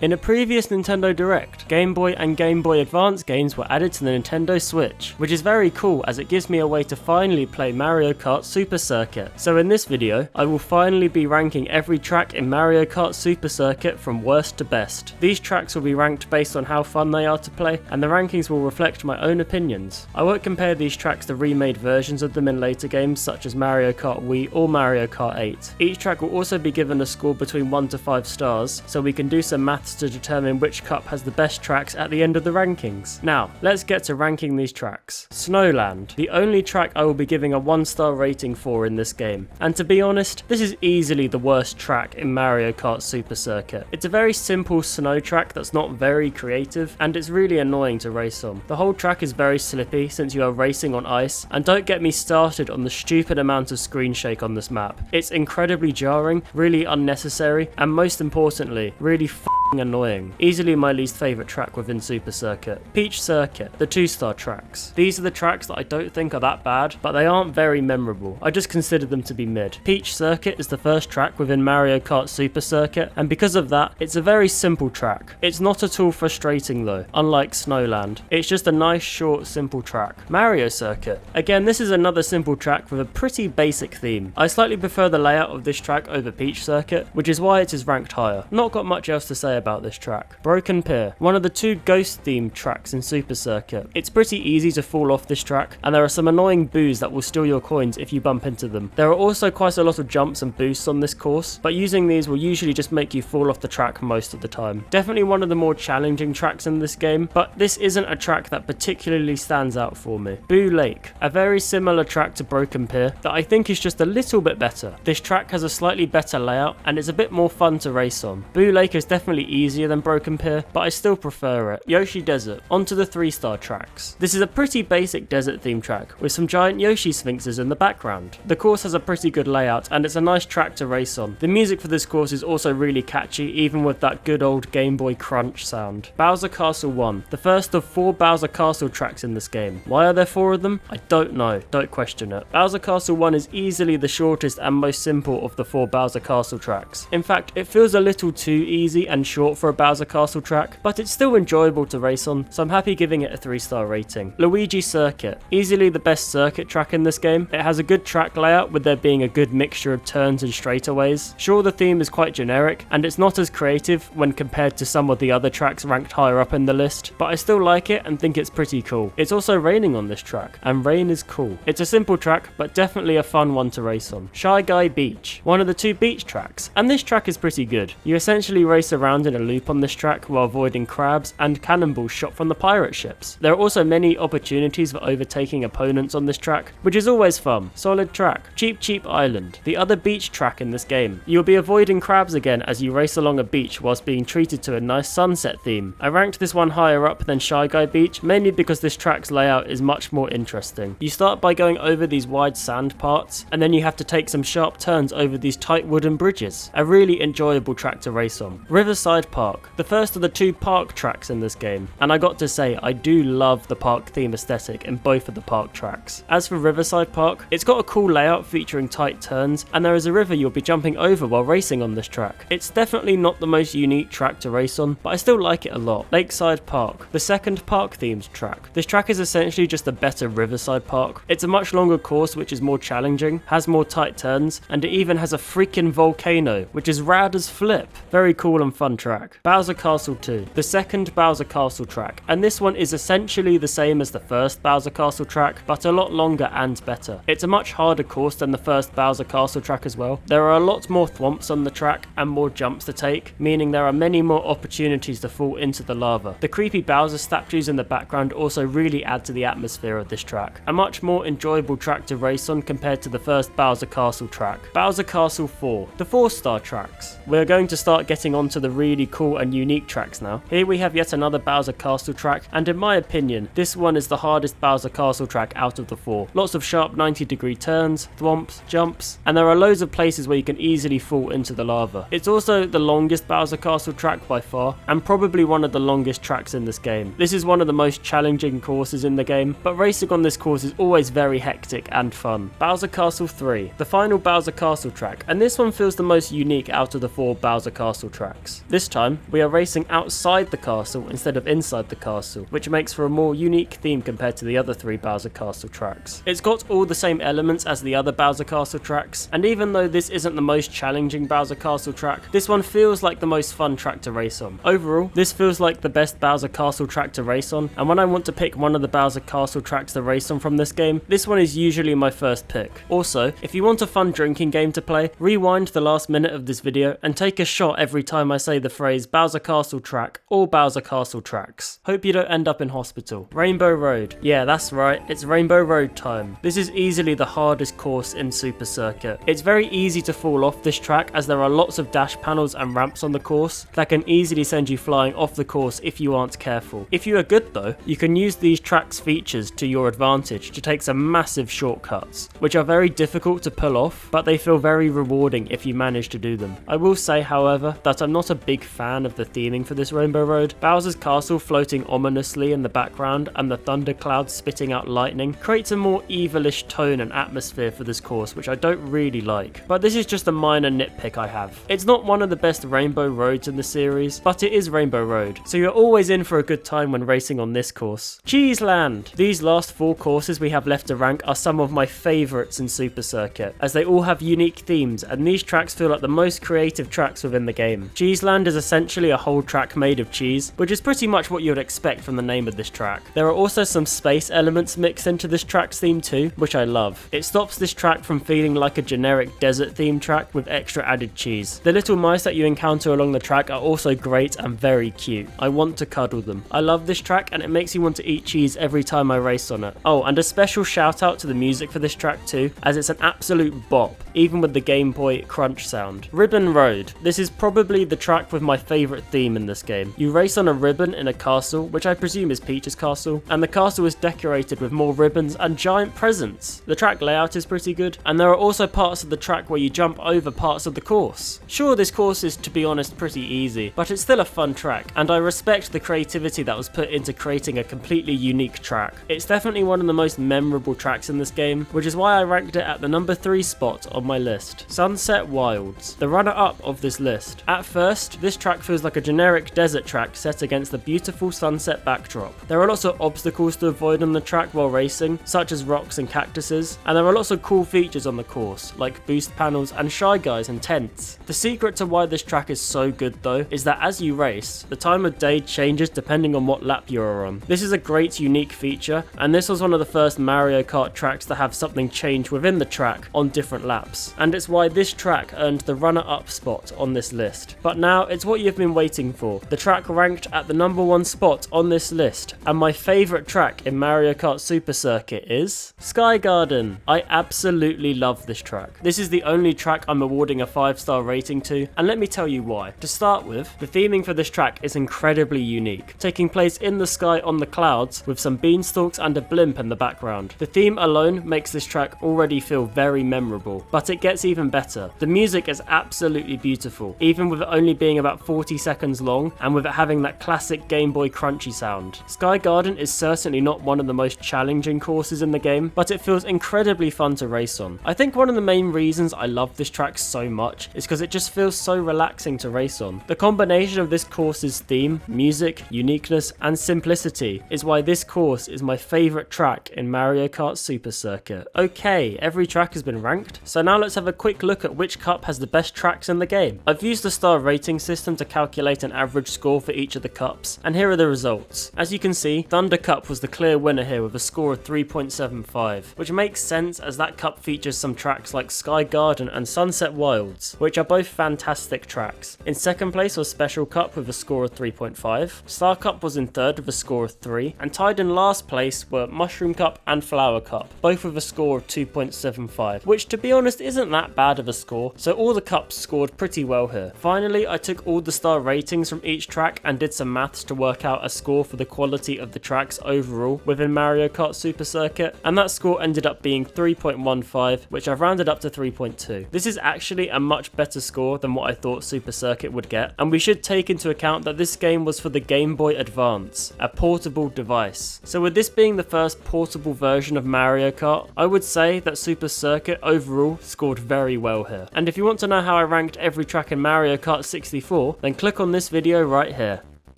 In a previous Nintendo Direct, Game Boy and Game Boy Advance games were added to the Nintendo Switch, which is very cool as it gives me a way to finally play Mario Kart Super Circuit. So in this video, I will finally be ranking every track in Mario Kart Super Circuit from worst to best. These tracks will be ranked based on how fun they are to play, and the rankings will reflect my own opinions. I won't compare these tracks to remade versions of them in later games such as Mario Kart Wii or Mario Kart 8. Each track will also be given a score between 1 to 5 stars, so we can do some maths to determine which cup has the best tracks at the end of the rankings. Now, let's get to ranking these tracks. Snowland, the only track I will be giving a 1-star rating for in this game. And to be honest, this is easily the worst track in Mario Kart Super Circuit. It's a very simple snow track that's not very creative, and it's really annoying to race on. The whole track is very slippy since you are racing on ice, and don't get me started on the stupid amount of screen shake on this map. It's incredibly jarring, really unnecessary, and most importantly, really annoying. Easily my least favourite track within Super Circuit. Peach Circuit, the 2-star tracks. These are the tracks that I don't think are that bad, but they aren't very memorable. I just consider them to be mid. Peach Circuit is the first track within Mario Kart Super Circuit, and because of that, it's a very simple track. It's not at all frustrating though, unlike Snowland. It's just a nice, short, simple track. Mario Circuit. Again, this is another simple track with a pretty basic theme. I slightly prefer the layout of this track over Peach Circuit, which is why it is ranked higher. Not got much else to say about this track. Broken Pier, one of the 2 ghost themed tracks in Super Circuit. It's pretty easy to fall off this track, and there are some annoying boos that will steal your coins if you bump into them. There are also quite a lot of jumps and boosts on this course, but using these will usually just make you fall off the track most of the time. Definitely one of the more challenging tracks in this game, but this isn't a track that particularly stands out for me. Boo Lake, a very similar track to Broken Pier that I think is just a little bit better. This track has a slightly better layout and it's a bit more fun to race on. Boo Lake is definitely easier than Broken Pier, but I still prefer it. Yoshi Desert, onto the 3-star tracks. This is a pretty basic desert theme track with some giant Yoshi sphinxes in the background. The course has a pretty good layout and it's a nice track to race on. The music for this course is also really catchy, even with that good old Game Boy crunch sound. Bowser Castle 1, the first of 4 Bowser Castle tracks in this game. Why are there 4 of them? I don't know, don't question it. Bowser Castle 1 is easily the shortest and most simple of the 4 Bowser Castle tracks. In fact, it feels a little too easy and short for a Bowser Castle track, but it's still enjoyable to race on, so I'm happy giving it a 3-star rating. Luigi Circuit, easily the best circuit track in this game. It has a good track layout with there being a good mixture of turns and straightaways. Sure, the theme is quite generic, and it's not as creative when compared to some of the other tracks ranked higher up in the list, but I still like it and think it's pretty cool. It's also raining on this track, and rain is cool. It's a simple track, but definitely a fun one to race on. Shy Guy Beach, one of the 2 beach tracks, and this track is pretty good. You essentially race around in a loop on this track while avoiding crabs and cannonballs shot from the pirate ships. There are also many opportunities for overtaking opponents on this track, which is always fun. Solid track. Cheap Cheap Island, the other beach track in this game. You'll be avoiding crabs again as you race along a beach whilst being treated to a nice sunset theme. I ranked this one higher up than Shy Guy Beach, mainly because this track's layout is much more interesting. You start by going over these wide sand parts, and then you have to take some sharp turns over these tight wooden bridges. A really enjoyable track to race on. Riverside Park, the first of the 2 park tracks in this game, and I got to say, I do love the park theme aesthetic in both of the park tracks. As for Riverside Park, it's got a cool layout featuring tight turns, and there is a river you'll be jumping over while racing on this track. It's definitely not the most unique track to race on, but I still like it a lot. Lakeside Park, the second park themed track. This track is essentially just a better Riverside Park. It's a much longer course which is more challenging, has more tight turns, and it even has a freaking volcano, which is rad as flip. Very cool and fun track. Bowser Castle 2, the second Bowser Castle track, and this one is essentially the same as the first Bowser Castle track, but a lot longer and better. It's a much harder course than the first Bowser Castle track as well. There are a lot more thwomps on the track and more jumps to take, meaning there are many more opportunities to fall into the lava. The creepy Bowser statues in the background also really add to the atmosphere of this track. A much more enjoyable track to race on compared to the first Bowser Castle track. Bowser Castle 4, the 4-star tracks. We're going to start getting onto the really cool and unique tracks now. Here we have yet another Bowser Castle track, and in my opinion, this one is the hardest Bowser Castle track out of the 4. Lots of sharp 90-degree turns, thwomps, jumps, and there are loads of places where you can easily fall into the lava. It's also the longest Bowser Castle track by far, and probably one of the longest tracks in this game. This is one of the most challenging courses in the game, but racing on this course is always very hectic and fun. Bowser Castle 3, the final Bowser Castle track, and this one feels the most unique out of the 4 Bowser Castle tracks. This this time, we are racing outside the castle instead of inside the castle, which makes for a more unique theme compared to the other 3 Bowser Castle tracks. It's got all the same elements as the other Bowser Castle tracks, and even though this isn't the most challenging Bowser Castle track, this one feels like the most fun track to race on. Overall, this feels like the best Bowser Castle track to race on, and when I want to pick one of the Bowser Castle tracks to race on from this game, this one is usually my first pick. Also, if you want a fun drinking game to play, rewind the last minute of this video and take a shot every time I say the phrase Bowser Castle track or Bowser Castle tracks. Hope you don't end up in hospital. Rainbow Road. Yeah, that's right, it's Rainbow Road time. This is easily the hardest course in Super Circuit. It's very easy to fall off this track as there are lots of dash panels and ramps on the course that can easily send you flying off the course if you aren't careful. If you are good though, you can use these track's features to your advantage to take some massive shortcuts, which are very difficult to pull off, but they feel very rewarding if you manage to do them. I will say, however, that I'm not a big fan of the theming for this Rainbow Road. Bowser's castle floating ominously in the background and the thunderclouds spitting out lightning creates a more evilish tone and atmosphere for this course, which I don't really like. But this is just a minor nitpick I have. It's not one of the best Rainbow Roads in the series, but it is Rainbow Road, so you're always in for a good time when racing on this course. Cheese Land! These last 4 courses we have left to rank are some of my favourites in Super Circuit, as they all have unique themes, and these tracks feel like the most creative tracks within the game. Cheese Land is essentially a whole track made of cheese, which is pretty much what you would expect from the name of this track. There are also some space elements mixed into this track's theme too, which I love. It stops this track from feeling like a generic desert themed track with extra added cheese. The little mice that you encounter along the track are also great and very cute. I want to cuddle them. I love this track and it makes me want to eat cheese every time I race on it. Oh, and a special shout out to the music for this track too, as it's an absolute bop, even with the Game Boy crunch sound. Ribbon Road. This is probably the track with my favourite theme in this game. You race on a ribbon in a castle, which I presume is Peach's castle, and the castle is decorated with more ribbons and giant presents. The track layout is pretty good, and there are also parts of the track where you jump over parts of the course. Sure, this course is, to be honest, pretty easy, but it's still a fun track, and I respect the creativity that was put into creating a completely unique track. It's definitely one of the most memorable tracks in this game, which is why I ranked it at the number 3 spot on my list. Sunset Wilds, the runner-up of this list. At first, this track feels like a generic desert track set against the beautiful sunset backdrop. There are lots of obstacles to avoid on the track while racing, such as rocks and cactuses, and there are lots of cool features on the course, like boost panels and Shy Guys and tents. The secret to why this track is so good though, is that as you race, the time of day changes depending on what lap you are on. This is a great unique feature, and this was one of the first Mario Kart tracks to have something change within the track on different laps, and it's why this track earned the runner-up spot on this list. But now it's what you've been waiting for. The track ranked at the number 1 spot on this list, and my favourite track in Mario Kart Super Circuit is Sky Garden. I absolutely love this track. This is the only track I'm awarding a 5-star rating to, and let me tell you why. To start with, the theming for this track is incredibly unique, taking place in the sky on the clouds with some beanstalks and a blimp in the background. The theme alone makes this track already feel very memorable, but it gets even better. The music is absolutely beautiful, even with it only being about 40 seconds long and with it having that classic Game Boy crunchy sound. Sky Garden is certainly not one of the most challenging courses in the game, but it feels incredibly fun to race on. I think one of the main reasons I love this track so much is because it just feels so relaxing to race on. The combination of this course's theme, music, uniqueness, and simplicity is why this course is my favourite track in Mario Kart Super Circuit. Okay, every track has been ranked, so now let's have a quick look at which cup has the best tracks in the game. I've used the star rating system to calculate an average score for each of the cups, and here are the results. As you can see, Thunder Cup was the clear winner here with a score of 3.75, which makes sense as that cup features some tracks like Sky Garden and Sunset Wilds, which are both fantastic tracks. In second place was Special Cup with a score of 3.5, Star Cup was in third with a score of 3, and tied in last place were Mushroom Cup and Flower Cup, both with a score of 2.75, which to be honest isn't that bad of a score, so all the cups scored pretty well here. Finally, I took all the star ratings from each track and did some maths to work out a score for the quality of the tracks overall within Mario Kart Super Circuit, and that score ended up being 3.15, which I've rounded up to 3.2. This is actually a much better score than what I thought Super Circuit would get, and we should take into account that this game was for the Game Boy Advance, a portable device. So with this being the first portable version of Mario Kart, I would say that Super Circuit overall scored very well here. And if you want to know how I ranked every track in Mario Kart 64, before, then click on this video right here.